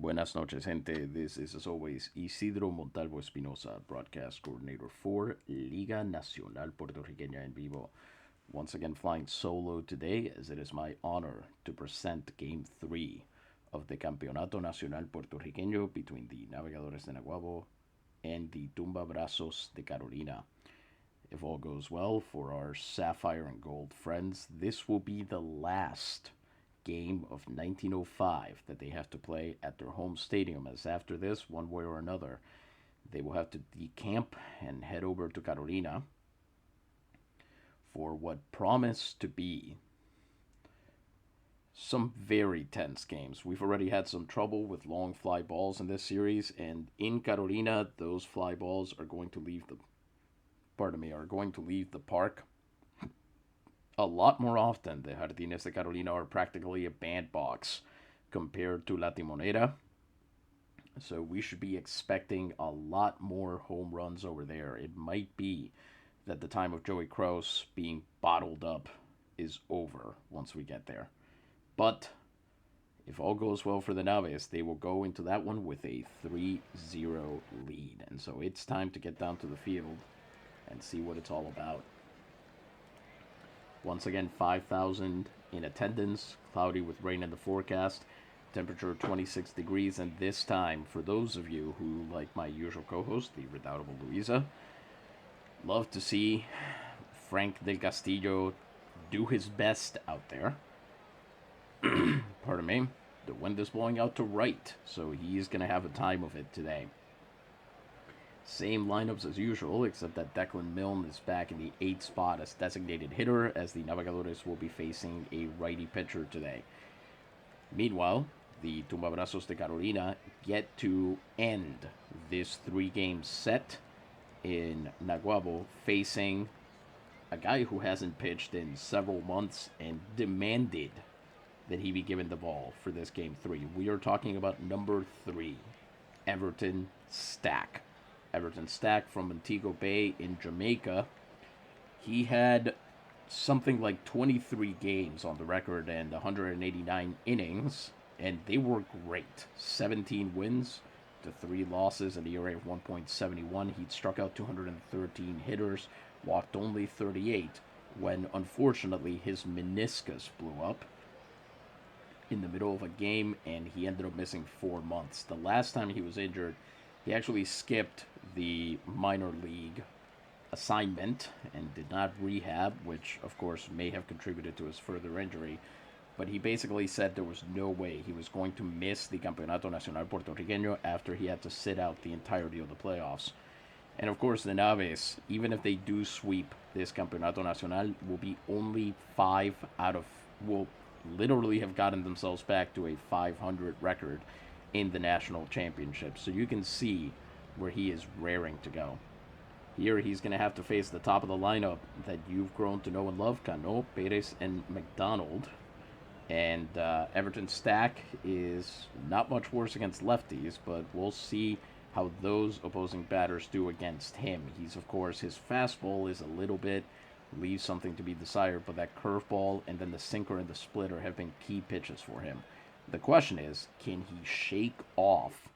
Buenas noches, gente. This is, as always, Isidro Montalvo Espinosa, broadcast coordinator for Liga Nacional Puertorriqueña en Vivo. Once again, flying solo today, as it is my honor to present Game 3 of the Campeonato Nacional Puertorriqueño between the Navegadores de Naguabo and the Tumbabrazos de Carolina. If all goes well for our Sapphire and Gold friends, this will be the last game of 1905 that they have to play at their home stadium, as after this, one way or another, they will have to decamp and head over to Carolina for what promise to be some very tense games. We've already had some trouble with long fly balls in this series, and in Carolina, those fly balls are going to leave the park a lot more often. The Jardines de Carolina are practically a bandbox compared to La Timonera. So we should be expecting a lot more home runs over there. It might be that the time of Joey Kroos being bottled up is over once we get there. But if all goes well for the Naves, they will go into that one with a 3-0 lead. And so it's time to get down to the field and see what it's all about. Once again, 5,000 in attendance, cloudy with rain in the forecast, temperature 26 degrees, and this time, for those of you who, like my usual co-host, the redoubtable Luisa, love to see Frank del Castillo do his best out there. Pardon me. The wind is blowing out to right, so he's going to have a time of it today. Same lineups as usual, except that Declan Milne is back in the 8th spot as designated hitter, as the Navegadores will be facing a righty pitcher today. Meanwhile, the Tumbabrazos de Carolina get to end this 3-game set in Naguabo, facing a guy who hasn't pitched in several months and demanded that he be given the ball for this Game 3. We are talking about number 3, Everton Stack. Everton Stack from Montego Bay in Jamaica. He had something like 23 games on the record and 189 innings, and they were great. 17 wins to 3 losses and the ERA of 1.71. He'd struck out 213 hitters, walked only 38, when unfortunately his meniscus blew up in the middle of a game, and he ended up missing 4 months. The last time he was injured, he actually skipped the minor league assignment and did not rehab, which of course may have contributed to his further injury. But he basically said there was no way he was going to miss the Campeonato Nacional Puertorriqueño after he had to sit out the entirety of the playoffs. And of course, the Naves, even if they do sweep this Campeonato Nacional, will be only 5 out of, will literally have gotten themselves back to a 500 record in the national championship. So you can see where he is raring to go. Here he's going to have to face the top of the lineup that you've grown to know and love, Cano, Pérez, and McDonald. And Everton Stack is not much worse against lefties, but we'll see how those opposing batters do against him. He's, of course, his fastball is a little bit, leaves something to be desired, but that curveball and then the sinker and the splitter have been key pitches for him. The question is, can he shake off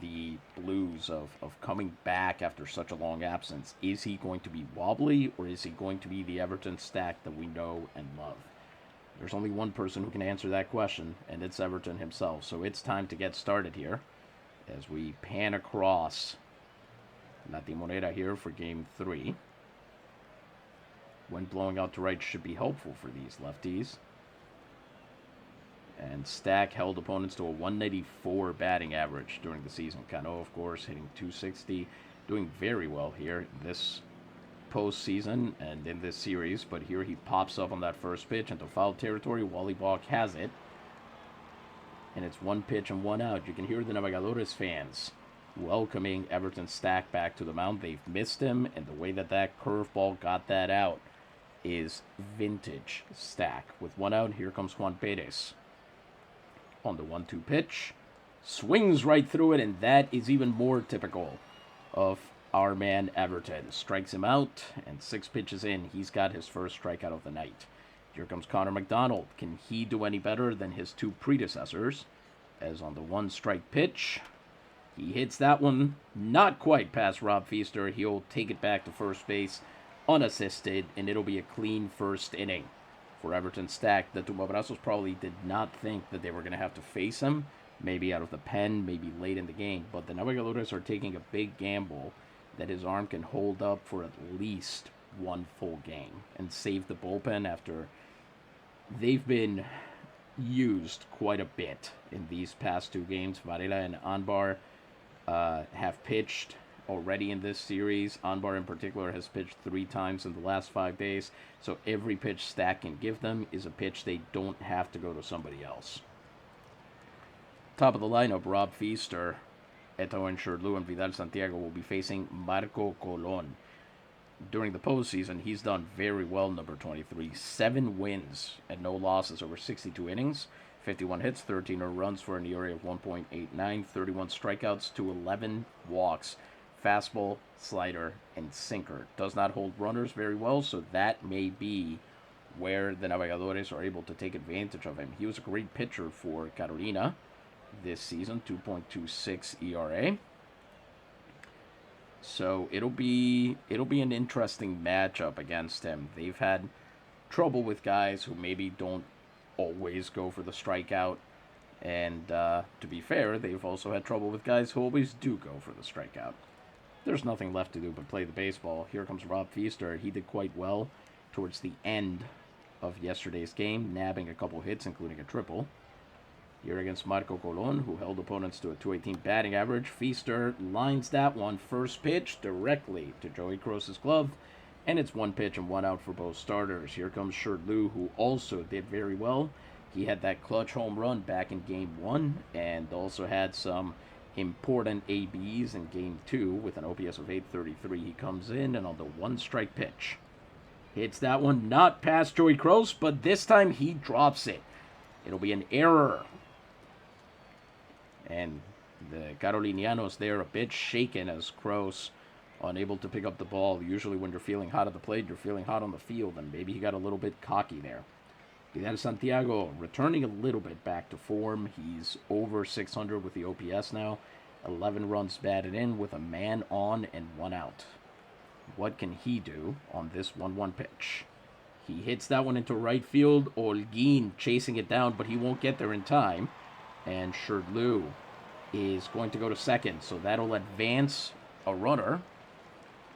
the blues of coming back after such a long absence? Is he going to be wobbly, or is he going to be the Everton Stack that we know and love? There's only one person who can answer that question, and it's Everton himself. So it's time to get started here as we pan across La Timonera here for Game 3. Wind blowing out to right should be helpful for these lefties. And Stack held opponents to a 194 batting average during the season. Cano, of course, hitting 260, doing very well here this postseason and in this series. But here he pops up on that first pitch into foul territory. Wally Balk has it. And it's 1 pitch and 1 out. You can hear the Navegadores fans welcoming Everton Stack back to the mound. They've missed him, and the way that curveball got that out is vintage Stack. With 1 out, here comes Juan Pérez on the 1-2 pitch, swings right through it, and that is even more typical of our man Everton. Strikes him out, and 6 pitches in, he's got his first strikeout of the night. Here comes Connor McDonald. Can he do any better than his 2 predecessors? as on the 1-strike pitch. He hits that one not quite past Rob Feaster. He'll take it back to first base unassisted, and it'll be a clean first inning for Everton Stack. The Tumbabrazos probably did not think that they were going to have to face him, maybe out of the pen, maybe late in the game. But the Navegadores are taking a big gamble that his arm can hold up for at least one full game and save the bullpen after they've been used quite a bit in these past 2 games. Varela and Anbar have pitched already in this series. Anbar in particular has pitched 3 times in the last 5 days, so every pitch Stack can give them is a pitch they don't have to go to somebody else. Top of the lineup, Rob Feaster, Eto Enshurlu, and Vidal Santiago will be facing Marco Colon. During the postseason, he's done very well, number 23. 7 wins and no losses over 62 innings, 51 hits, 13 runs for an ERA of 1.89, 31 strikeouts to 11 walks. Fastball, slider, and sinker. Does not hold runners very well, so that may be where the Navegadores are able to take advantage of him. He was a great pitcher for Carolina this season, 2.26 ERA. So it'll be an interesting matchup against him. They've had trouble with guys who maybe don't always go for the strikeout. And to be fair, they've also had trouble with guys who always do go for the strikeout. There's nothing left to do but play the baseball. Here comes Rob Feaster. He did quite well towards the end of yesterday's game, nabbing a couple hits, including a triple. Here against Marco Colon, who held opponents to a .218 batting average. Feaster lines that one, first pitch, directly to Joey Croce's glove, and it's 1 pitch and 1 out for both starters. Here comes Shurtlew, who also did very well. He had that clutch home run back in Game 1, and also had some important ABs in Game 2 with an OPS of 833. He comes in, and on the 1-strike pitch, hits that one not past Joey Croce, but this time he drops it. It'll be an error. And the Carolinianos there a bit shaken as Croce unable to pick up the ball. Usually when you're feeling hot at the plate, you're feeling hot on the field, and maybe he got a little bit cocky there. Vidal Santiago returning a little bit back to form. He's over 600 with the OPS now. 11 runs batted in with a man on and 1 out. What can he do on this 1-1 pitch? He hits that one into right field. Holguin chasing it down, but he won't get there in time. And Shurtlew is going to go to second, so that'll advance a runner.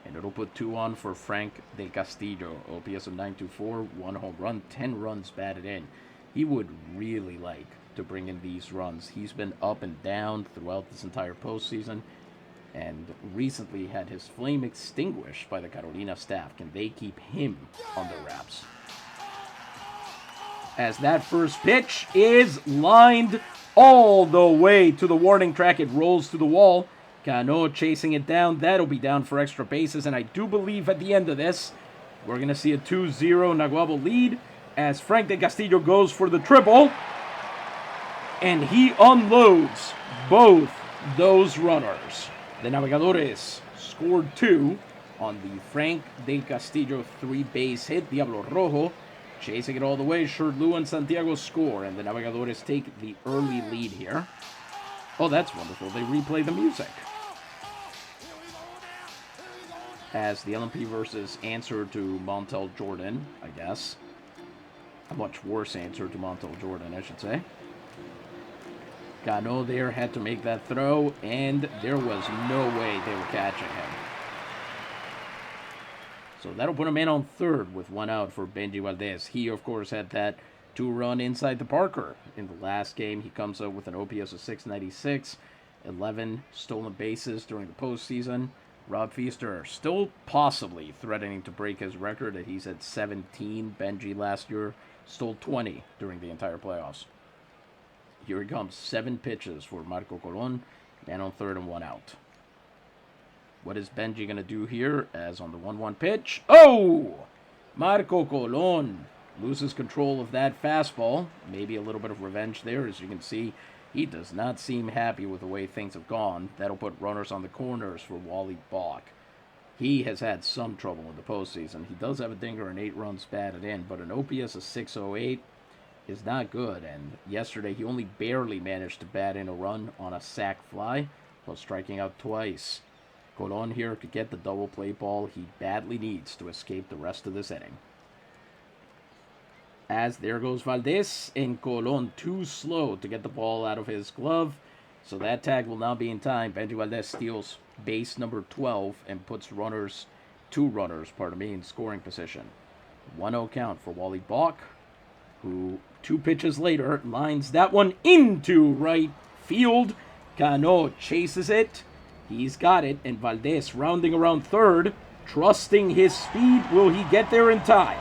And it'll put 2 on for Frank Del Castillo. OPS of 924, 1 home run, 10 runs batted in. He would really like to bring in these runs. He's been up and down throughout this entire postseason, and recently had his flame extinguished by the Carolina staff. Can they keep him under wraps? As that first pitch is lined all the way to the warning track, it rolls to the wall. Cano chasing it down. That'll be down for extra bases, and I do believe at the end of this, we're going to see a 2-0 Naguabo lead as Frank Del Castillo goes for the triple, and he unloads both those runners. The Navegadores scored 2 on the Frank Del Castillo 3-base hit. Diablo Rojo chasing it all the way. Shurtlew and Santiago score, and the Navegadores take the early lead here. Oh, that's wonderful. They replay the music. As the LMP versus answer to Montel Jordan, I guess. A much worse answer to Montel Jordan, I should say. Cano there had to make that throw, and there was no way they were catching him. So that'll put him in on third with 1 out for Benji Valdez. He, of course, had that 2-run inside the Parker. In the last game, he comes up with an OPS of 696, 11 stolen bases during the postseason. Rob Feaster still possibly threatening to break his record that he's at 17. Benji last year stole 20 during the entire playoffs. Here he comes, 7 pitches for Marco Colon, man on third and 1 out. What is Benji going to do here as on the 1-1 pitch? Oh! Marco Colon loses control of that fastball. Maybe a little bit of revenge there. As you can see, he does not seem happy with the way things have gone. That'll put runners on the corners for Wally Bach. He has had some trouble in the postseason. He does have a dinger and 8 runs batted in, but an OPS of 608 is not good. And yesterday he only barely managed to bat in a run on a sac fly while striking out twice. Colon here could get the double play ball he badly needs to escape the rest of this inning. As there goes Valdez, and Colon too slow to get the ball out of his glove. So that tag will now be in time. Benji Valdez steals base number 12 and puts two runners, in scoring position. 1-0 count for Wally Balk, who 2 pitches later lines that one into right field. Cano chases it. He's got it, and Valdez rounding around third, trusting his speed. Will he get there in time?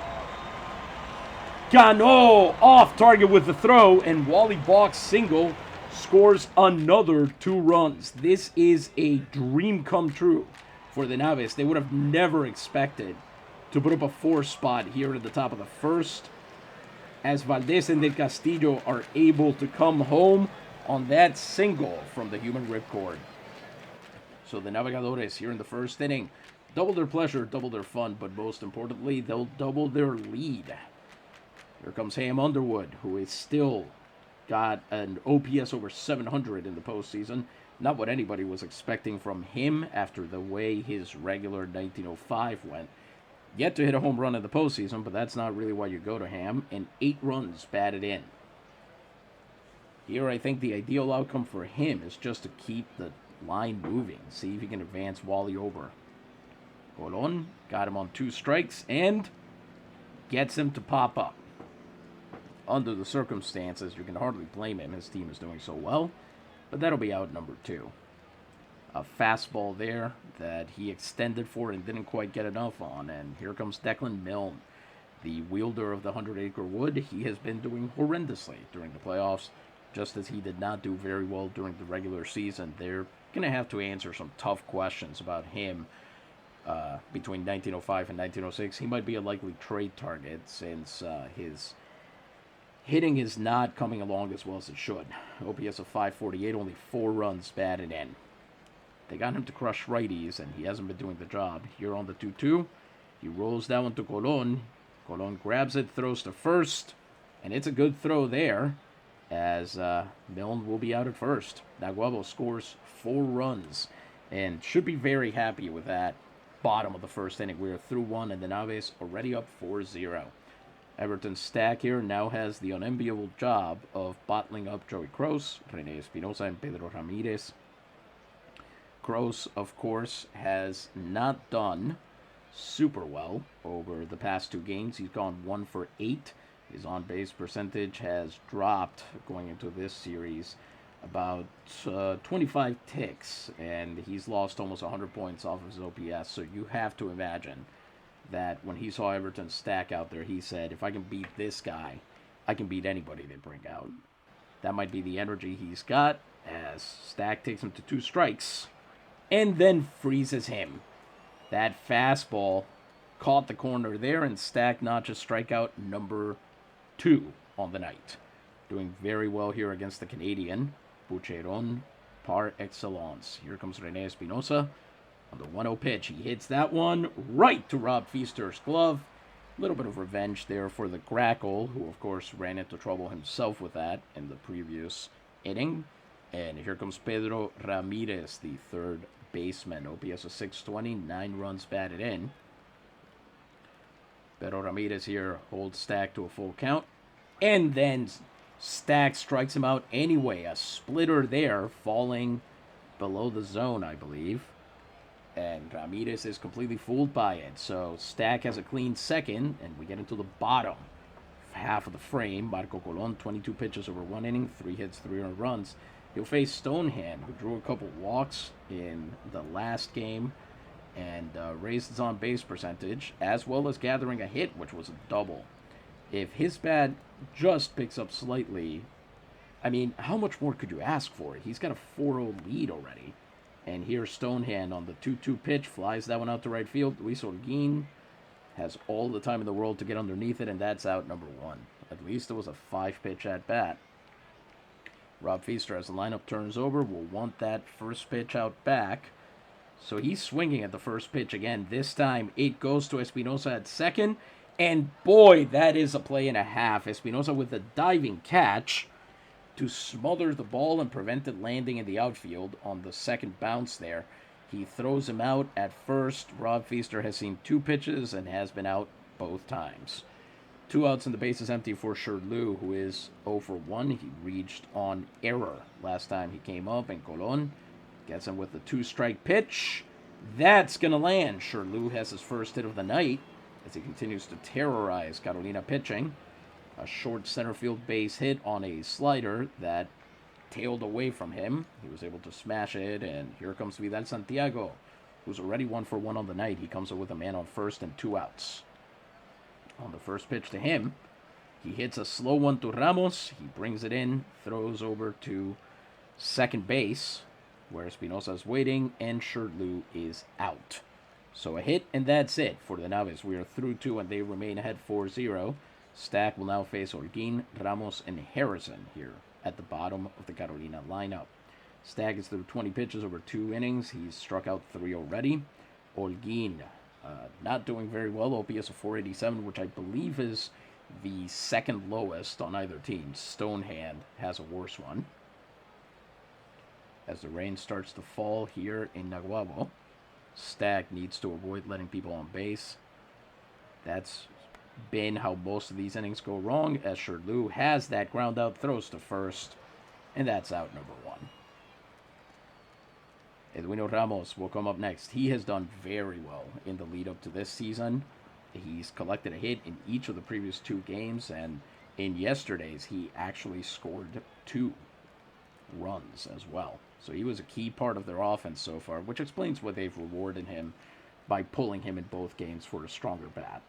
Cano off target with the throw, and Wally Balk's single scores another 2 runs. This is a dream come true for the Naves. They would have never expected to put up a 4 spot here at the top of the first, as Valdez and Del Castillo are able to come home on that single from the human ripcord. So the Navegadores here in the first inning, double their pleasure, double their fun, but most importantly, they'll double their lead. Here comes Ham Underwood, who is still got an OPS over 700 in the postseason. Not what anybody was expecting from him after the way his regular 1905 went. Yet to hit a home run in the postseason, but that's not really why you go to Ham. And 8 runs batted in. Here I think the ideal outcome for him is just to keep the line moving. See if he can advance Wally over. Colon got him on 2 strikes and gets him to pop up. Under the circumstances, you can hardly blame him. His team is doing so well. But that'll be out number 2. A fastball there that he extended for and didn't quite get enough on. And here comes Declan Milne, the wielder of the 100-acre wood. He has been doing horrendously during the playoffs, just as he did not do very well during the regular season. They're going to have to answer some tough questions about him between 1905 and 1906. He might be a likely trade target since his hitting is not coming along as well as it should. OPS of 548, only 4 runs batted in. They got him to crush righties, and he hasn't been doing the job. Here on the 2-2, he rolls that one to Colon. Colon grabs it, throws to first, and it's a good throw there, as Milne will be out at first. Naguabo scores 4 runs, and should be very happy with that bottom of the first inning. We are through 1, and the Naves already up 4-0. Everton Stack here now has the unenviable job of bottling up Joey Kroos, Rene Espinosa, and Pedro Ramirez. Kroos, of course, has not done super well over the past 2 games. He's gone 1 for 8. His on-base percentage has dropped going into this series about 25 ticks, and he's lost almost 100 points off of his OPS. So you have to imagine that when he saw Everton Stack out there, he said, if I can beat this guy, I can beat anybody they bring out. That might be the energy he's got, as Stack takes him to 2 strikes and then freezes him. That fastball caught the corner there, and Stack notches strikeout number 2 on the night. Doing very well here against the Canadian, Bucheron par excellence. Here comes Rene Espinosa. On the 1-0 pitch, he hits that one right to Rob Feaster's glove. A little bit of revenge there for the Grackle, who of course ran into trouble himself with that in the previous inning. And here comes Pedro Ramirez, the 3rd baseman. OPS of 620, 9 runs batted in. Pedro Ramirez here holds Stack to a full count. And then Stack strikes him out anyway. A splitter there, falling below the zone, I believe. And Ramirez is completely fooled by it. So Stack has a clean second, and we get into the bottom half of the frame. Marco Colon, 22 pitches over 1 inning, 3 hits, 3 earned runs. He'll face Stonehand, who drew a couple walks in the last game and raised his on-base percentage, as well as gathering a hit, which was a double. If his bat just picks up slightly, I mean, how much more could you ask for? He's got a 4-0 lead already. And here Stonehand on the 2-2 pitch flies that one out to right field. Luis Holguin has all the time in the world to get underneath it, and that's out number 1. At least it was a 5-pitch at bat. Rob Feaster, as the lineup turns over, will want that first pitch out back. So he's swinging at the first pitch again. This time it goes to Espinosa at second, And boy, that is a play and a half. Espinosa with a diving catch to smother the ball and prevent it landing in the outfield on the second bounce there. He throws him out at first. Rob Feaster has seen 2 pitches and has been out both times. 2 outs and the base is empty for Sherlew, who is 0 for 1. He reached on error last time he came up, and Colon gets him with a 2-strike pitch. That's going to land. Sherlew has his first hit of the night as he continues to terrorize Carolina pitching. A short center field base hit on a slider that tailed away from him. He was able to smash it, and here comes Vidal Santiago, who's already 1 for 1 on the night. He comes up with a man on first and 2 outs. On the first pitch to him, he hits a slow one to Ramos. He brings it in, throws over to second base, where Espinosa is waiting, and Sherlew is out. So a hit, and that's it for the Naves. We are through 2, and they remain ahead 4-0. Stack will now face Holguin, Ramos, and Harrison here at the bottom of the Carolina lineup. Stack is through 20 pitches over 2 innings. He's struck out 3 already. Holguin, not doing very well. OPS of 487, which I believe is the second lowest on either team. Stonehand has a worse one. As the rain starts to fall here in Naguabo, Stack needs to avoid letting people on base. That's been how most of these innings go wrong, as Sherlew has that ground out, throws to first, and that's out number 1. Edwino Ramos will come up next. He has done very well in the lead up to this season. He's collected a hit in each of the previous 2 games, and in yesterday's he actually scored 2 runs as well. So he was a key part of their offense so far, which explains why they've rewarded him by pulling him in both games for a stronger bat.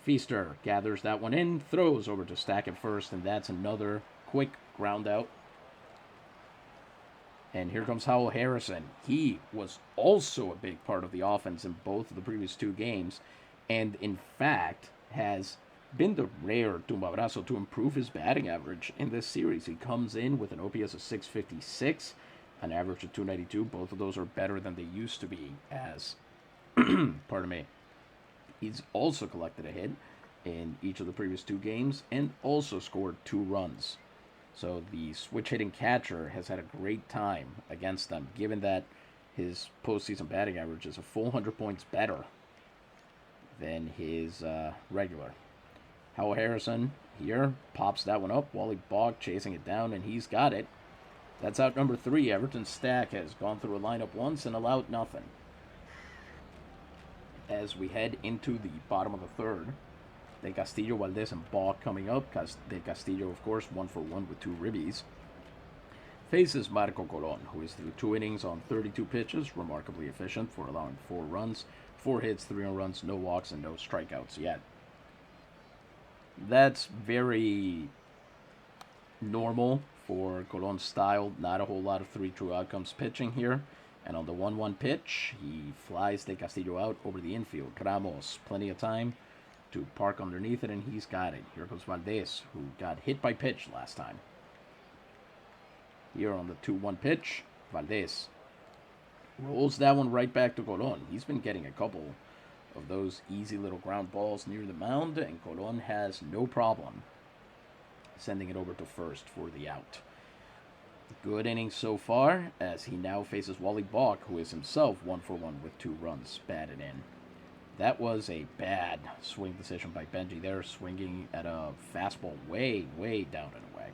Feaster gathers that one in, throws over to Stack at first, and that's another quick ground out. And here comes Howell Harrison. He was also a big part of the offense in both of the previous 2 games, and in fact has been the rare Tumbabrazo to improve his batting average in this series. He comes in with an OPS of 656, an average of 292. Both of those are better than they used to be as, pardon me. He's also collected a hit in each of the previous 2 games and also scored 2 runs. So the switch hitting catcher has had a great time against them, given that his postseason batting average is a full 100 points better than his regular. Howell Harrison here pops that one up. Wally Bogg chasing it down, and he's got it. That's out number 3. Everton Stack has gone through a lineup once and allowed nothing. As we head into the bottom of the 3rd, De Castillo, Valdez, and Bogg coming up. De Castillo, of course, 1 for 1 with 2 ribbies. Faces Marco Colon, who is through 2 innings on 32 pitches, remarkably efficient for allowing 4 runs, 4 hits, 3 runs, no walks, and no strikeouts yet. That's very normal for Colon's style. Not a whole lot of 3 true outcomes pitching here. And on the 1-1 pitch, he flies De Castillo out over the infield. Ramos, plenty of time to park underneath it, and he's got it. Here goes Valdez, who got hit by pitch last time. Here on the 2-1 pitch, Valdez rolls that one right back to Colon. He's been getting a couple of those easy little ground balls near the mound, and Colon has no problem sending it over to first for the out. Good inning so far, as he now faces Wally Bogg, who is himself 1 for 1 with 2 runs batted in. That was a bad swing decision by Benji there, swinging at a fastball way, way down and away.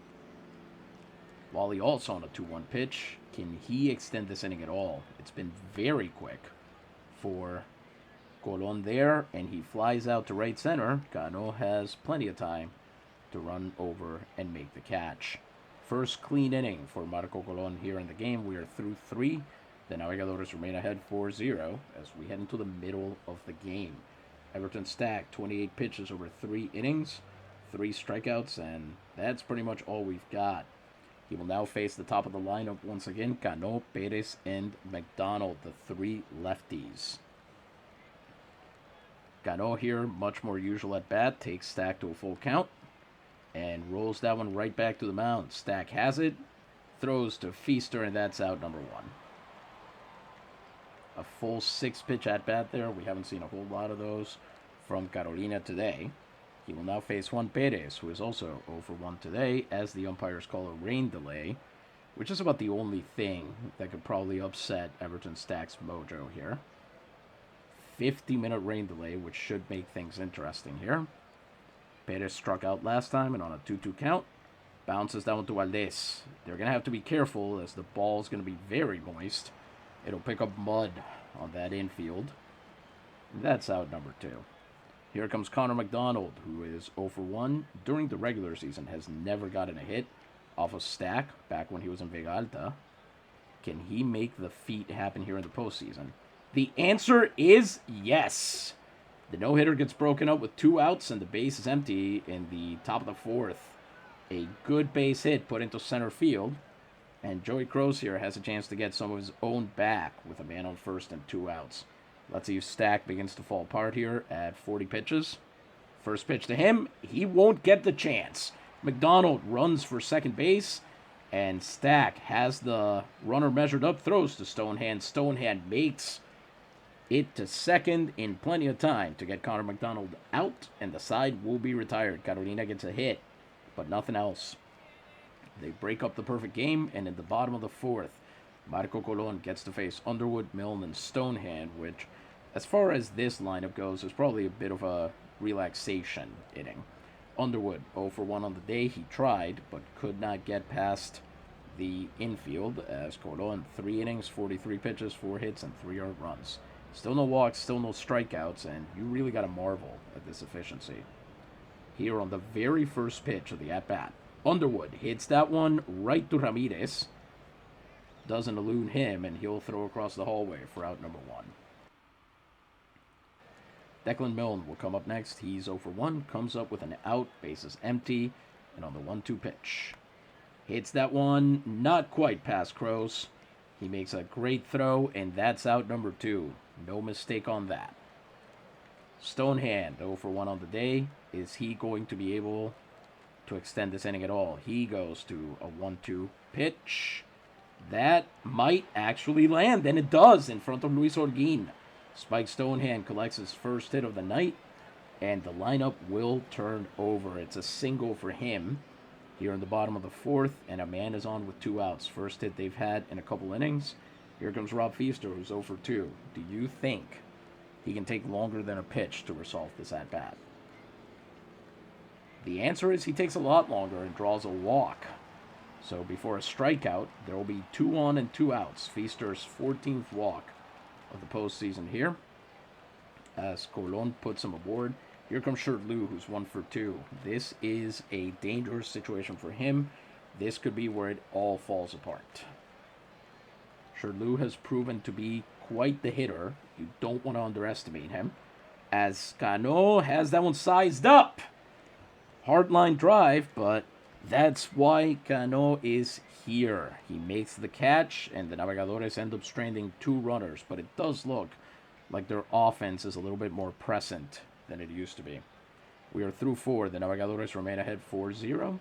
Wally also on a 2-1 pitch. Can he extend this inning at all? It's been very quick for Colon there, and he flies out to right center. Cano has plenty of time to run over and make the catch. First clean inning for Marco Colon here in the game. We are through 3. The Navegadores remain ahead 4-0 as we head into the middle of the game. Everton Stack, 28 pitches over 3 innings, 3 strikeouts, and that's pretty much all we've got. He will now face the top of the lineup once again, Cano, Pérez, and McDonald, the 3 lefties. Cano here, much more usual at bat, takes Stack to a full count and rolls that one right back to the mound. Stack has it, throws to Feaster, and that's out number 1. A full 6-pitch at bat there. We haven't seen a whole lot of those from Carolina today. He will now face Juan Pérez, who is also 0 for 1 today, as the umpires call a rain delay, which is about the only thing that could probably upset Everton Stack's mojo here. 50-minute rain delay, which should make things interesting here. Pérez struck out last time, and on a 2-2 count, bounces down to Valdez. They're going to have to be careful, as the ball is going to be very moist. It'll pick up mud on that infield. That's out number 2. Here comes Connor McDonald, who is 0 for 1. During the regular season, has never gotten a hit off a Stack back when he was in Vega Alta. Can he make the feat happen here in the postseason? The answer is yes. The no-hitter gets broken up with 2 outs and the base is empty in the top of the 4th. A good base hit put into center field. And Joey Kroos here has a chance to get some of his own back with a man on first and 2 outs. Let's see if Stack begins to fall apart here at 40 pitches. First pitch to him, he won't get the chance. McDonald runs for second base, and Stack has the runner measured up, throws to Stonehand. Stonehand makes it to second in plenty of time to get Connor McDonald out, and the side will be retired. Carolina gets a hit, but nothing else. They break up the perfect game, and in the bottom of the 4th, Marco Colon gets to face Underwood, Milne, and Stonehand, which, as far as this lineup goes, is probably a bit of a relaxation inning. Underwood, 0 for 1 on the day. He tried, but could not get past the infield, as Colon, 3 innings, 43 pitches, 4 hits, and 3 earned runs. Still no walks, still no strikeouts, and you really got to marvel at this efficiency. Here on the very first pitch of the at-bat, Underwood hits that one right to Ramirez. Doesn't elude him, and he'll throw across the hallway for out number 1. Declan Milne will come up next. He's 0 for 1, comes up with an out, bases empty, and on the 1-2 pitch. Hits that one, not quite past Kroos. He makes a great throw, and that's out number 2. No mistake on that. Stonehand, 0 for 1 on the day. Is he going to be able to extend this inning at all? He goes to a 1-2 pitch. That might actually land, and it does, in front of Luis Holguin. Spike Stonehand collects his first hit of the night, and the lineup will turn over. It's a single for him here in the bottom of the 4th, and a man is on with 2 outs. First hit they've had in a couple innings. Here comes Rob Feaster, who's 0 for 2. Do you think he can take longer than a pitch to resolve this at-bat? The answer is he takes a lot longer and draws a walk. So before a strikeout, there will be 2 on and 2 outs. Feaster's 14th walk of the postseason here, as Colon puts him aboard. Here comes Shirley, who's 1 for 2. This is a dangerous situation for him. This could be where it all falls apart. Shirley has proven to be quite the hitter. You don't want to underestimate him, as Cano has that one sized up. Hardline drive, but that's why Cano is here. He makes the catch, and the Navegadores end up stranding 2 runners, but it does look like their offense is a little bit more present than it used to be. We are through 4. The Navegadores remain ahead 4-0.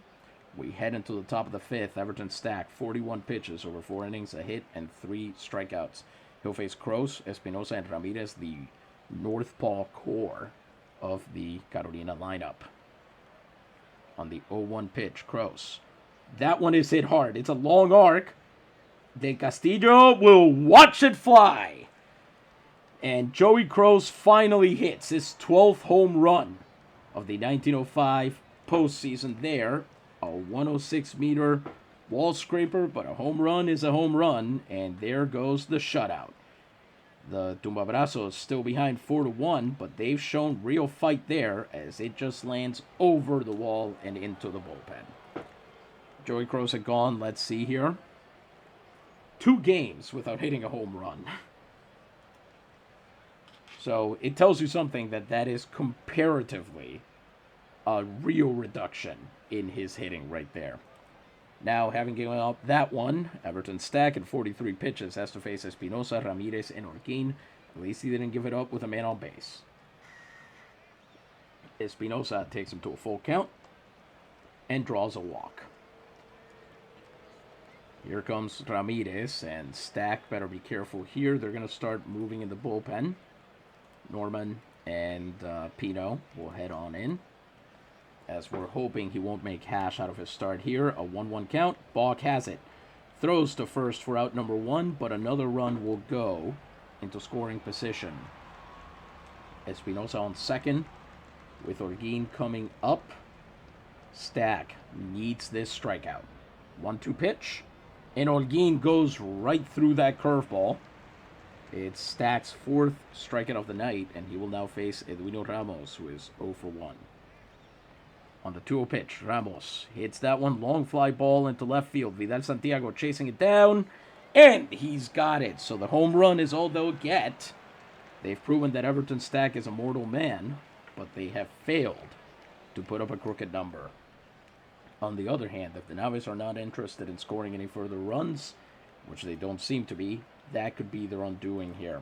We head into the top of the 5th. Everton Stack, 41 pitches over 4 innings, a hit, and 3 strikeouts. He'll face Kroos, Espinosa, and Ramirez, the Northpaw core of the Carolina lineup. On the 0-1 pitch, Kroos. That one is hit hard. It's a long arc. De Castillo will watch it fly. And Joey Kroos finally hits his 12th home run of the 1905 postseason there. A 106-meter wall scraper, but a home run is a home run. And there goes the shutout. The Tumbabrazos still behind 4-1, but they've shown real fight there as it just lands over the wall and into the bullpen. Joey Kroos had gone, let's see here, 2 games without hitting a home run. So it tells you something that is comparatively a real reduction in his hitting right there. Now, having given up that one, Everton Stack at 43 pitches has to face Espinosa, Ramirez, and Holguin. At least he didn't give it up with a man on base. Espinosa takes him to a full count and draws a walk. Here comes Ramirez, and Stack better be careful here. They're going to start moving in the bullpen. Norman and Pinault will head on in. as we're hoping he won't make hash out of his start here. A 1-1 count. Balk has it. Throws to first for out number 1, but another run will go into scoring position. Espinosa on second, with Orguin coming up. Stack needs this strikeout. 1-2 pitch, and Orguin goes right through that curveball. It's Stack's 4th strikeout of the night, and he will now face Edwino Ramos, who is 0 for 1. On the 2-0 pitch, Ramos hits that one, long fly ball into left field. Vidal Santiago chasing it down, and he's got it. So the home run is all they'll get. They've proven that Everton Stack is a mortal man, but they have failed to put up a crooked number. On the other hand, if the Naves are not interested in scoring any further runs, which they don't seem to be, that could be their undoing here.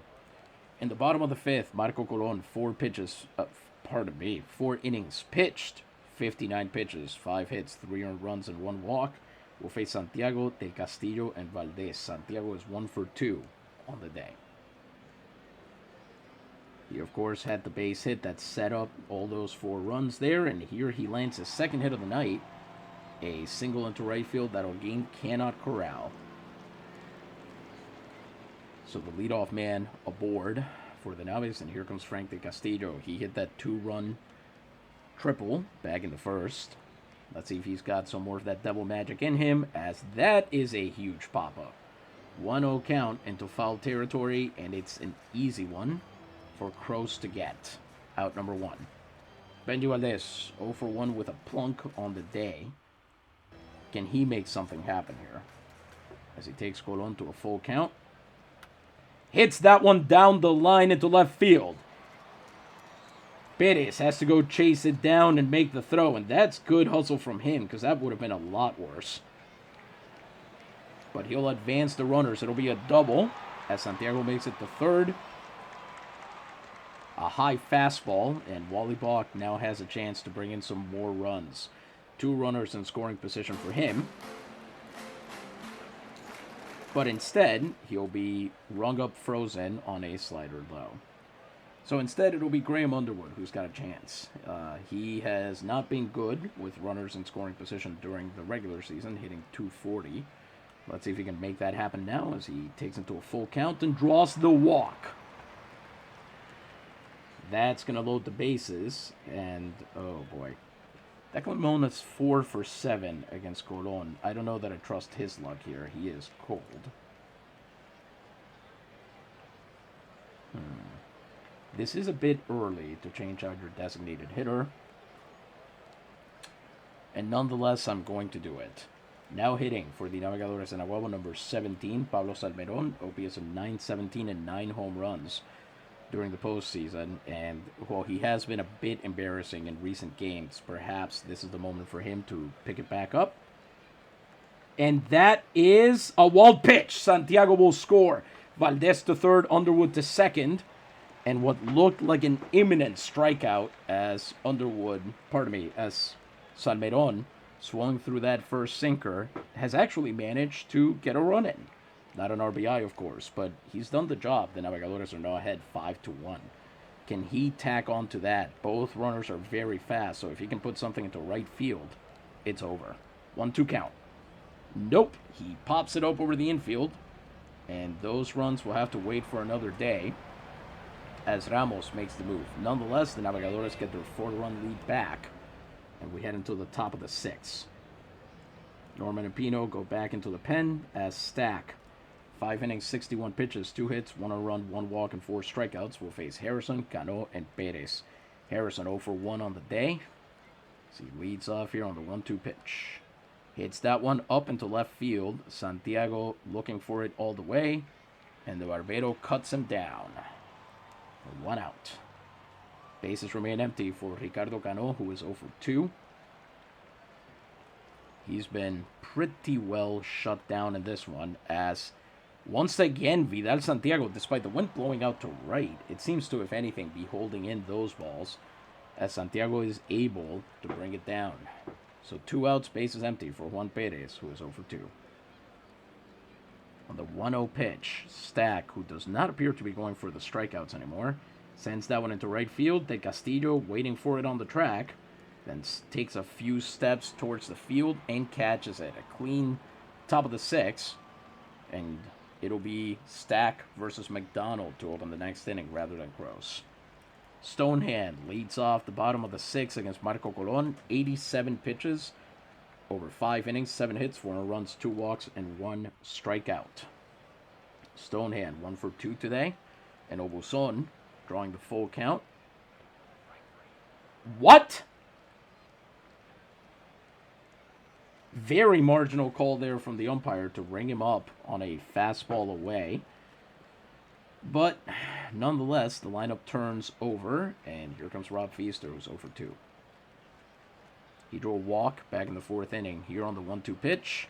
In the bottom of the 5th, Marco Colon, 4 innings pitched, 59 pitches, 5 hits, 3 earned runs, and 1 walk, will face Santiago, Del Castillo, and Valdez. Santiago is 1 for 2 on the day. He, of course, had the base hit that set up all those 4 runs there, and here he lands his 2nd hit of the night, a single into right field that Orguin cannot corral. So the leadoff man aboard for the Naves, and here comes Frank Del Castillo. He hit that 2-run triple back in the 1st. Let's see if he's got some more of that double magic in him, as that is a huge pop-up. 1-0 count into foul territory, and it's an easy one for Crows to get. Out number 1. Benji Valdez, 0 for 1 with a plunk on the day. Can he make something happen here? As he takes Colon to a full count. Hits that one down the line into left field. Pérez has to go chase it down and make the throw, and that's good hustle from him, because that would have been a lot worse. But he'll advance the runners. It'll be a double, as Santiago makes it to 3rd. A high fastball, and Wally Balk now has a chance to bring in some more runs. 2 runners in scoring position for him. But instead, he'll be rung up frozen on a slider low. So instead, it'll be Graham Underwood who's got a chance. He has not been good with runners in scoring position during the regular season, hitting .240. Let's see if he can make that happen now as he takes into a full count and draws the walk. That's going to load the bases, and oh boy. Declan Milne is 4 for 7 against Colon. I don't know that I trust his luck here. He is cold. This is a bit early to change out your designated hitter. And nonetheless, I'm going to do it. Now hitting for the Navegadores de Nahuatl, number 17, Pablo Salmeron, OPS of .917 and 9 home runs during the postseason. And while he has been a bit embarrassing in recent games, perhaps this is the moment for him to pick it back up. And that is a wild pitch. Santiago will score. Valdez to 3rd, Underwood to 2nd. And what looked like an imminent strikeout as Salmeron swung through that first sinker, has actually managed to get a run in. Not an RBI, of course, but he's done the job. The Navegadores are now ahead 5-1. Can he tack on to that? Both runners are very fast, so if he can put something into right field, it's over. 1-2 count. Nope. He pops it up over the infield, and those runs will have to wait for another day as Ramos makes the move. Nonetheless, the Navegadores get their 4-run lead back, and we head into the top of the 6th. Norman and Pino go back into the pen as Stack, 5 innings, 61 pitches, 2 hits, 1 run, 1 walk, and 4 strikeouts, will face Harrison, Cano, and Pérez. Harrison 0 for 1 on the day. So he leads off here on the 1-2 pitch. Hits that one up into left field. Santiago looking for it all the way, and the Barbero cuts him down. 1 out. Bases remain empty for Ricardo Cano, who is 0 for 2. He's been pretty well shut down in this one, as once again Vidal Santiago, despite the wind blowing out to right, it seems to, if anything, be holding in those balls, as Santiago is able to bring it down. So 2 outs, bases empty for Juan Pérez, who is 0 for 2. On the 1-0 pitch, Stack, who does not appear to be going for the strikeouts anymore, sends that one into right field. Del Castillo waiting for it on the track. then takes a few steps towards the field and catches it. A clean top of the 6th, and it'll be Stack versus McDonald to open the next inning rather than Crows. Stonehand leads off the bottom of the 6th against Marco Colon. 87 pitches over 5 innings, 7 hits, 4 runs, 2 walks, and 1 strikeout. Stonehand 1 for 2 today, and Obuson drawing the full count. What? Very marginal call there from the umpire to ring him up on a fastball away. But nonetheless, the lineup turns over, and here comes Rob Feaster, who's 0 for 2. He drew a walk back in the 4th inning. Here on the 1-2 pitch,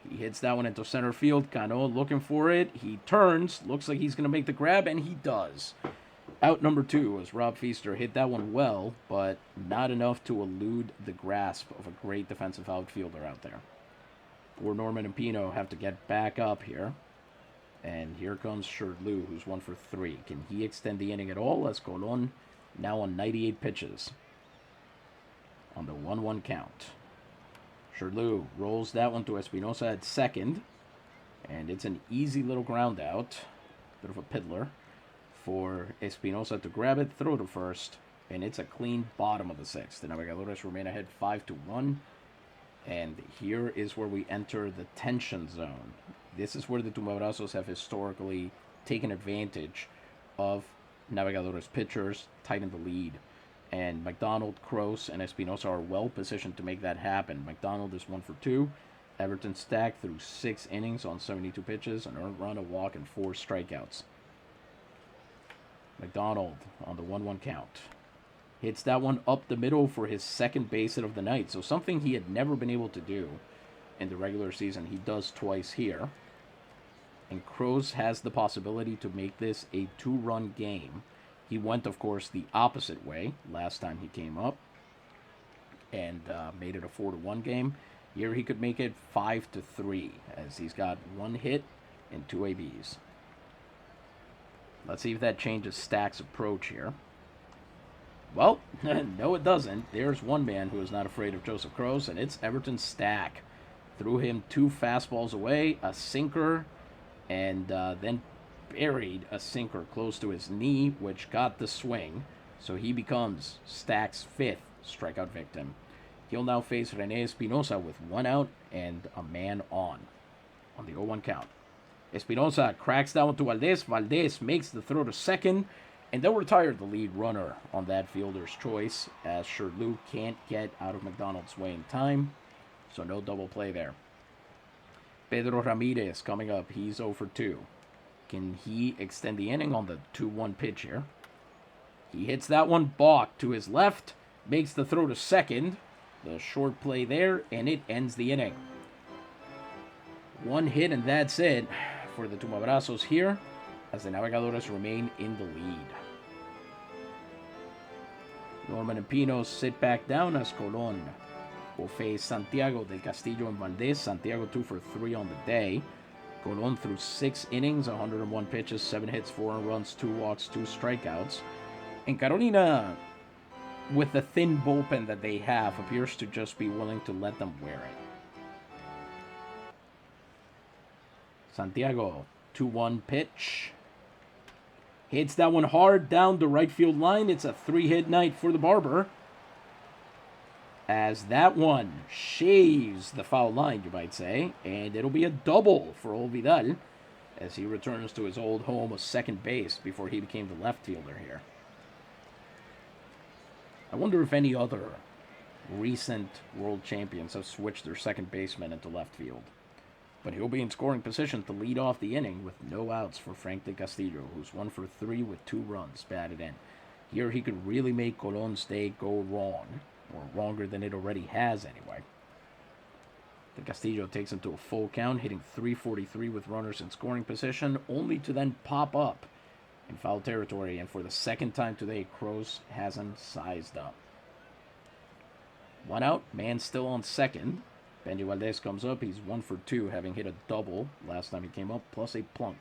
he hits that one into center field. Cano looking for it. He turns, looks like he's going to make the grab, and he does. Out number 2 as Rob Feaster hit that one well, but not enough to elude the grasp of a great defensive outfielder out there. Poor Norman and Pinault have to get back up here. And here comes Sherdlu, who's 1 for 3. Can he extend the inning at all? As Colon now on 98 pitches on the 1-1 count. Sherdlu rolls that one to Espinosa at second. And it's an easy little ground out. Bit of a piddler for Espinosa to grab it, throw to first. And it's a clean bottom of the 6th. The Navegadores remain ahead 5-1. And here is where we enter the tension zone. This is where the Tumbabrazos have historically taken advantage of Navegadores pitchers, tighten the lead. And McDonald, Kroos, and Espinosa are well positioned to make that happen. McDonald is 1 for 2. Everton Stack through 6 innings on 72 pitches, an earned run, a walk, and 4 strikeouts. McDonald on the 1-1 count. Hits that one up the middle for his 2nd base hit of the night. So something he had never been able to do in the regular season, he does twice here. And Kroos has the possibility to make this a 2-run game. He went, of course, the opposite way last time he came up and made it a 4-1 game. Here he could make it 5-3 as he's got 1 hit and 2 ABs. Let's see if that changes Stack's approach here. Well, no it doesn't. There's one man who is not afraid of Joseph Kroos, and it's Everton Stack. Threw him 2 fastballs away, a sinker, and then buried a sinker close to his knee, which got the swing. So he becomes Stack's 5th strikeout victim. He'll now face Rene Espinosa with 1 out and a man on the 0-1 count. Espinosa cracks down to Valdez. Valdez makes the throw to second, and they'll retire the lead runner on that fielder's choice as Sherdlu can't get out of McDonald's way in time. So no double play there. Pedro Ramirez coming up. He's 0 for 2. Can he extend the inning on the 2-1 pitch here? He hits that one balk to his left. Makes the throw to second. The short play there, and it ends the inning. 1 hit, and that's it for the Tumbabrazos here as the Navegadores remain in the lead. Norman and Pinault sit back down as Colon will face Santiago del Castillo and Valdez. Santiago 2 for 3 on the day. Colon through 6 innings, 101 pitches, 7 hits, 4 runs, 2 walks, 2 strikeouts. And Carolina, with the thin bullpen that they have, appears to just be willing to let them wear it. Santiago, 2-1 pitch. Hits that one hard down the right field line. It's a 3-hit night for the Barber, as that one shaves the foul line, you might say. And it'll be a double for old Vidal as he returns to his old home of second base before he became the left fielder here. I wonder if any other recent world champions have switched their second baseman into left field. But he'll be in scoring position to lead off the inning with no outs for Frank de Castillo, who's 1 for 3 with 2 runs batted in. Here he could really make Colon's day go wrong, or wronger than it already has anyway. De Castillo takes him to a full count, hitting .343 with runners in scoring position, only to then pop up in foul territory. And for the second time today, Kroos hasn't sized up. 1 out, man still on second. Benji Valdez comes up. He's 1 for 2, having hit a double last time he came up, plus a plunk.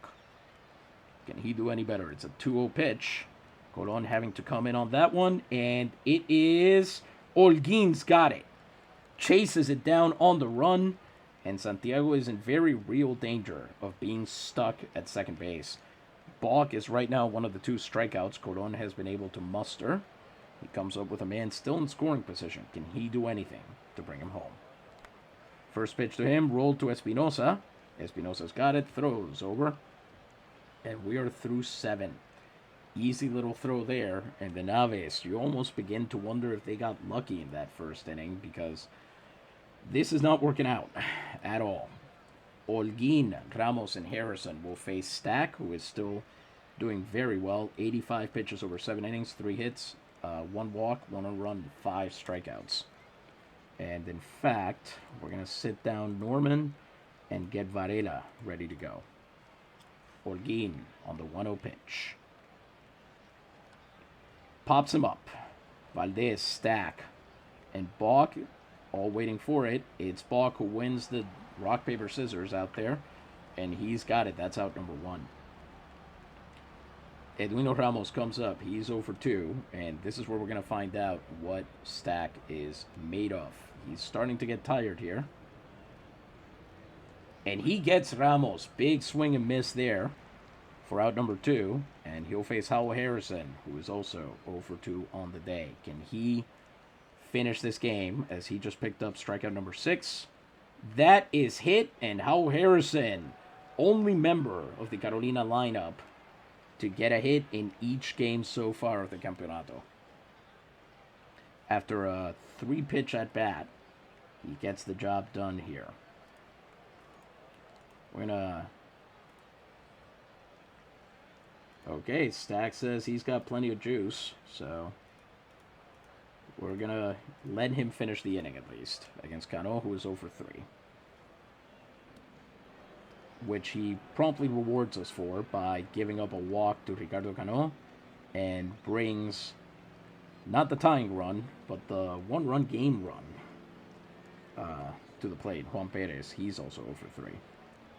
Can he do any better? It's a 2-0 pitch. Colon having to come in on that one, and it is Holguin's got it. Chases it down on the run, and Santiago is in very real danger of being stuck at second base. Balk is right now one of the 2 strikeouts Cordon has been able to muster. He comes up with a man still in scoring position. Can he do anything to bring him home? First pitch to him, rolled to Espinosa. Espinosa's got it, throws over. And we are through 7. Easy little throw there. And the Naves, you almost begin to wonder if they got lucky in that first inning, because this is not working out at all. Holguin, Ramos, and Harrison will face Stack, who is still doing very well. 85 pitches over 7 innings, 3 hits, 1 walk, 1 run, 5 strikeouts. And in fact, we're going to sit down Norman and get Varela ready to go. Holguin on the 1-0 pitch. Pops him up. Valdez, Stack, and Balk all waiting for it. It's Balk who wins the rock, paper, scissors out there, and he's got it. That's out number 1. Edwino Ramos comes up. He's 0 for 2, and this is where we're going to find out what Stack is made of. He's starting to get tired here. And he gets Ramos. Big swing and miss there for out number 2, and he'll face Howell Harrison, who is also 0 for 2 on the day. Can he finish this game, as he just picked up strikeout number 6? That is hit, and Howell Harrison, only member of the Carolina lineup to get a hit in each game so far of the Campeonato. After a 3-pitch at bat, he gets the job done here. We're gonna... Okay, Stack says he's got plenty of juice, so we're gonna let him finish the inning at least against Cano, who is 0 for 3. Which he promptly rewards us for by giving up a walk to Ricardo Cano and brings not the tying run, but the 1-run game run to the plate. Juan Perez, he's also 0 for 3.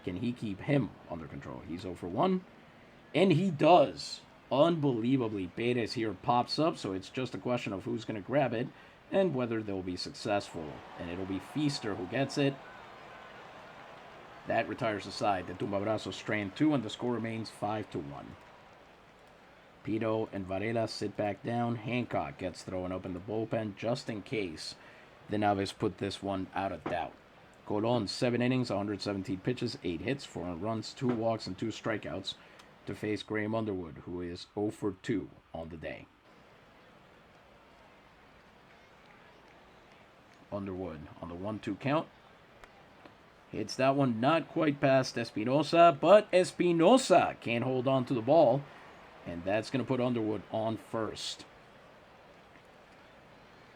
Can he keep him under control? He's 0 for 1. And he does. Unbelievably, Perez here pops up, so it's just a question of who's going to grab it and whether they'll be successful. And it'll be Feaster who gets it. That retires the side. The Tumbabrazos strain 2, and the score remains 5-1. Pinault and Varela sit back down. Hancock gets thrown up in the bullpen just in case the Naves put this one out of doubt. Colon, 7 innings, 117 pitches, 8 hits, 4 runs, 2 walks, and 2 strikeouts to face Graham Underwood, who is 0 for 2 on the day. Underwood on the 1-2 count. Hits that one not quite past Espinosa, but Espinosa can't hold on to the ball, and that's going to put Underwood on first.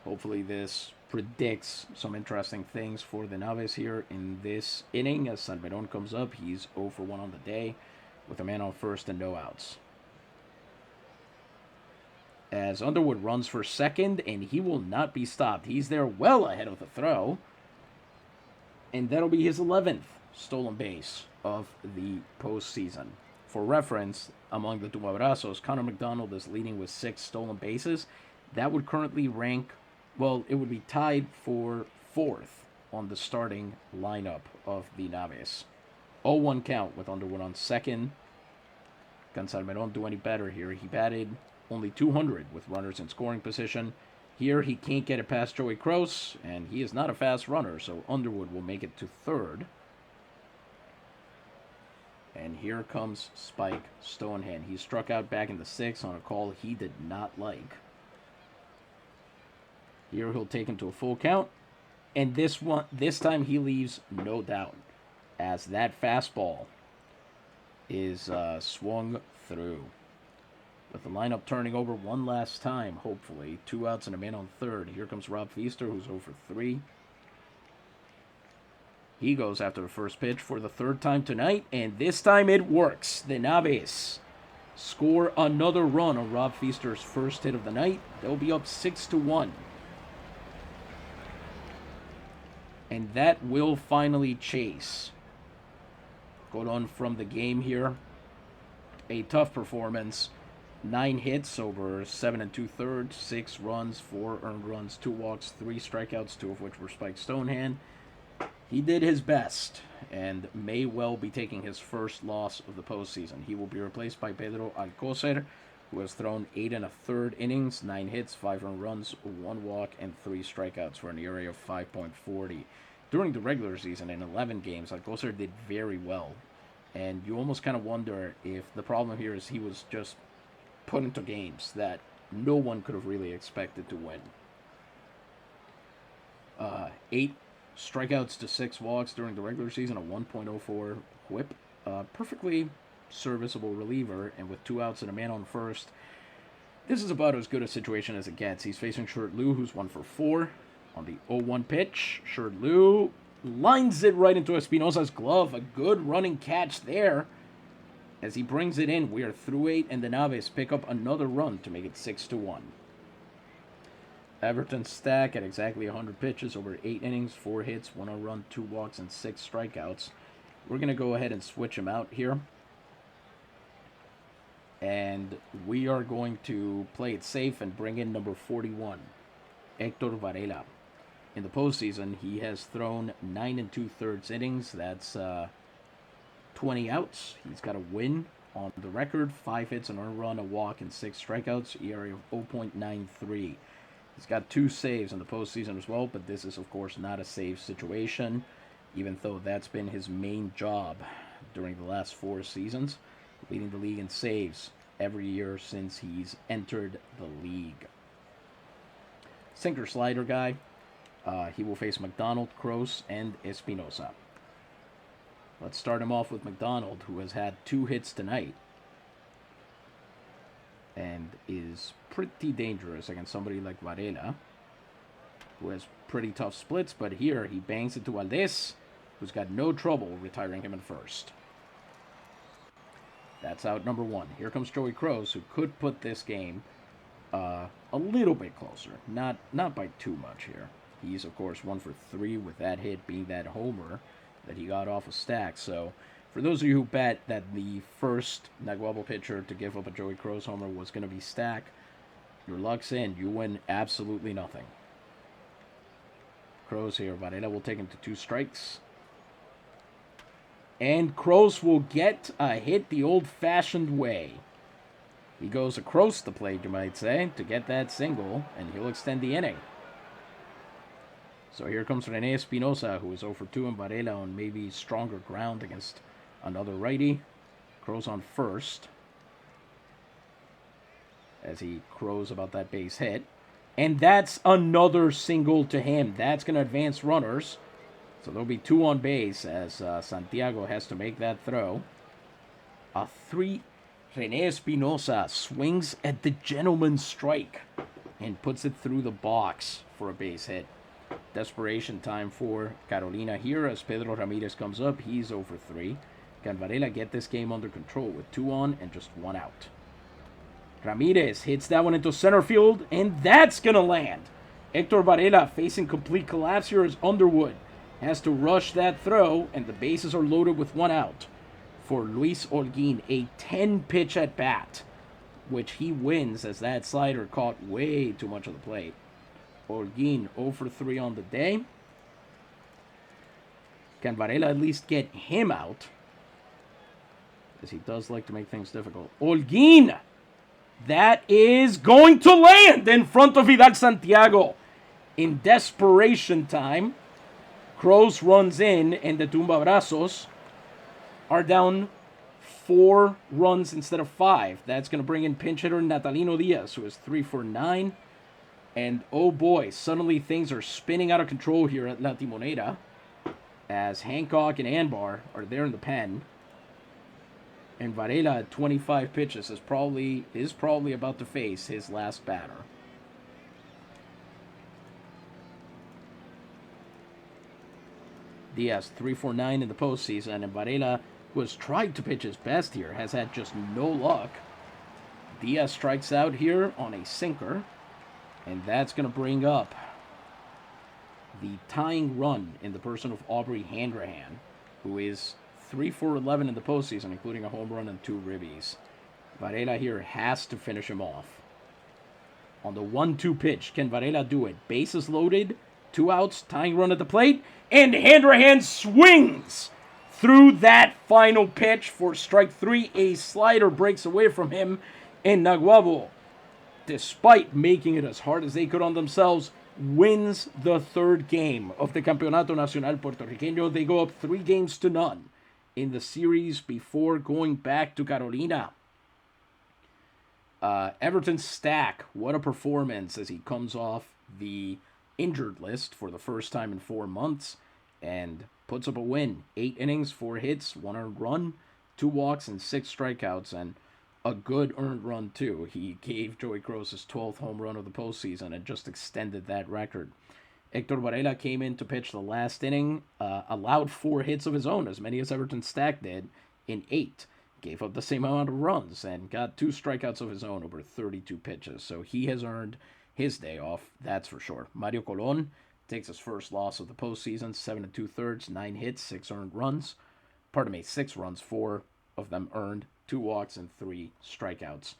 Hopefully this predicts some interesting things for the Naves here in this inning as Salmeron comes up. He's 0 for 1 on the day with a man on first and no outs. As Underwood runs for second, and he will not be stopped. He's there well ahead of the throw. And that'll be his 11th stolen base of the postseason. For reference, among the Tumbabrazos, Connor McDonald is leading with 6 stolen bases. That would currently rank, well, it would be tied for 4th on the starting lineup of the Naves. 0-1 count with Underwood on second. Can Salmeron do any better here? He batted only 200 with runners in scoring position. Here, he can't get it past Joey Kroos, and he is not a fast runner, so Underwood will make it to third. And here comes Spike Stonehand. He struck out back in the 6th on a call he did not like. Here, he'll take him to a full count, and this time he leaves no doubt, as that fastball is swung through. With the lineup turning over one last time, hopefully. 2 outs and a man on third. Here comes Rob Feaster, who's 0 for 3. He goes after the first pitch for the 3rd time tonight, and this time it works. The Naves score another run on Rob Feaster's first hit of the night. They'll be up 6-1. And that will finally chase Colon from the game here. A tough performance. 9 hits over 7 and 2/3, 6 runs, 4 earned runs, 2 walks, 3 strikeouts, 2 of which were Spike Stonehand. He did his best and may well be taking his first loss of the postseason. He will be replaced by Pedro Alcocer, who has thrown 8 1/3 innings, 9 hits, 5 earned runs, 1 walk, and 3 strikeouts for an ERA of 5.40. During the regular season, in 11 games, Alcocer did very well. And you almost kind of wonder if the problem here is he was just put into games that no one could have really expected to win. 8 strikeouts to 6 walks during the regular season, a 1.04 whip. Perfectly serviceable reliever, and with 2 outs and a man on first, this is about as good a situation as it gets. He's facing Shirt Liu, who's 1 for 4 on the 0-1 pitch. Shirt Liu lines it right into Espinosa's glove. A good running catch there. As he brings it in, we are through 8, and the Naves pick up another run to make it 6-1. Everton Stack at exactly 100 pitches over 8 innings, 4 hits, 1 earned run, 2 walks, and 6 strikeouts. We're going to go ahead and switch him out here. And we are going to play it safe and bring in number 41, Hector Varela. In the postseason, he has thrown 9 2/3 innings. That's 20 outs. He's got a win on the record, 5 hits, an earned run, a walk, and 6 strikeouts, ERA of 0.93. He's got 2 saves in the postseason as well, but this is, of course, not a save situation, even though that's been his main job during the last 4 seasons, leading the league in saves every year since he's entered the league. Sinker slider guy. He will face McDonald, Kroos, and Espinosa. Let's start him off with McDonald, who has had 2 hits tonight and is pretty dangerous against somebody like Varela, who has pretty tough splits, but here he bangs it to Valdez, who's got no trouble retiring him in first. That's out number 1. Here comes Joey Kroos, who could put this game a little bit closer. Not by too much here. He's, of course, 1 for 3 with that hit being that homer that he got off a Stack. So, for those of you who bet that the first Naguabo pitcher to give up a Joey Kroos homer was going to be Stack, your luck's in. You win absolutely nothing. Kroos here. Varela will take him to 2 strikes. And Kroos will get a hit the old-fashioned way. He goes across the plate, you might say, to get that single, and he'll extend the inning. So here comes René Espinosa, who is 0 for 2, and Varela on maybe stronger ground against another righty. Kroos on first, as he crows about that base hit. And that's another single to him. That's going to advance runners. So there'll be 2 on base as Santiago has to make that throw. A 3. René Espinosa swings at the gentleman's strike and puts it through the box for a base hit. Desperation time for Carolina here as Pedro Ramirez comes up. He's 0 for 3. Can Varela get this game under control with 2 on and just 1 out? Ramirez hits that one into center field, and that's going to land. Hector Varela, facing complete collapse here as Underwood has to rush that throw, and the bases are loaded with 1 out for Luis Holguin, a 10-pitch at bat, which he wins as that slider caught way too much of the plate. Holguin 0 for 3 on the day. Can Varela at least get him out? As he does like to make things difficult. Holguin! That is going to land in front of Vidal Santiago. In desperation time, Kroos runs in, and the Tumbabrazos are down 4 runs instead of 5. That's going to bring in pinch hitter Natalino Diaz, who is 3 for 9. And oh boy, suddenly things are spinning out of control here at La Timonera, as Hancock and Anbar are there in the pen. And Varela at 25 pitches is probably about to face his last batter. Diaz 3 for 9 in the postseason, and Varela, who has tried to pitch his best here, has had just no luck. Diaz strikes out here on a sinker, and that's going to bring up the tying run in the person of Aubrey Handrahan, who is 3 for 11 in the postseason, including a home run and 2 ribbies. Varela here has to finish him off. On the 1-2 pitch, can Varela do it? Bases loaded, 2 outs, tying run at the plate, and Hanrahan swings through that final pitch for strike 3. A slider breaks away from him, and Naguabo, despite making it as hard as they could on themselves, wins the 3rd game of the Campeonato Nacional Puertorriqueño. They go up 3-0 in the series before going back to Carolina. Everton Stack, what a performance as he comes off the injured list for the first time in 4 months and puts up a win. 8 innings, 4 hits, 1 earned run, 2 walks, and 6 strikeouts, and a good earned run, too. He gave Joey Cruz his 12th home run of the postseason and just extended that record. Hector Varela came in to pitch the last inning, allowed 4 hits of his own, as many as Everton Stack did, in 8. Gave up the same amount of runs and got 2 strikeouts of his own over 32 pitches. So he has earned his day off, that's for sure. Mario Colon takes his first loss of the postseason, 7 2/3, 9 hits, 6 earned runs. 6 runs, 4 of them earned, 2 walks, and 3 strikeouts.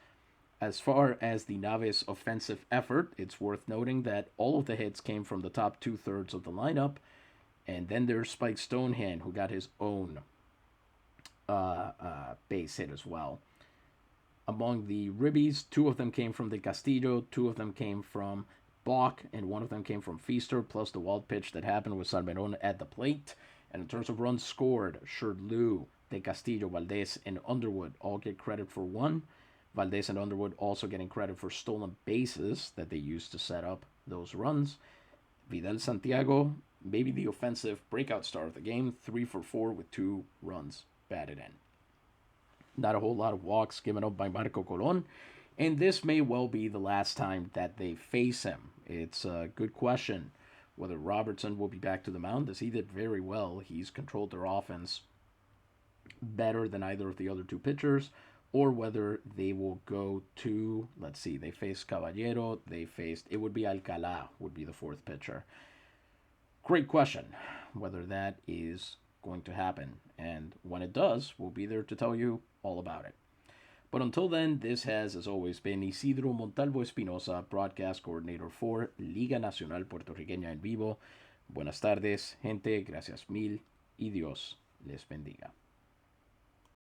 As far as the Naves offensive effort, it's worth noting that all of the hits came from the top 2/3 of the lineup. And then there's Spike Stonehand, who got his own base hit as well. Among the ribbies, 2 of them came from De Castillo, 2 of them came from Bach, and 1 of them came from Feaster, plus the wild pitch that happened with Salmeron at the plate. And in terms of runs scored, Sherdloo, De Castillo, Valdez, and Underwood all get credit for 1. Valdez and Underwood also getting credit for stolen bases that they used to set up those runs. Vidal Santiago, maybe the offensive breakout star of the game, 3 for 4 with 2 runs batted in. Not a whole lot of walks given up by Marco Colon, and this may well be the last time that they face him. It's a good question whether Robertson will be back to the mound, as he did very well. He's controlled their offense better than either of the other 2 pitchers, or whether they will go to, let's see, they faced Caballero, it would be Alcalá, would be the 4th pitcher. Great question whether that is going to happen, and when it does, we'll be there to tell you all about it. But until then, this has, as always, been Isidro Montalvo Espinosa, broadcast coordinator for Liga Nacional Puertorriqueña en Vivo. Buenas tardes, gente, gracias mil, y Dios les bendiga.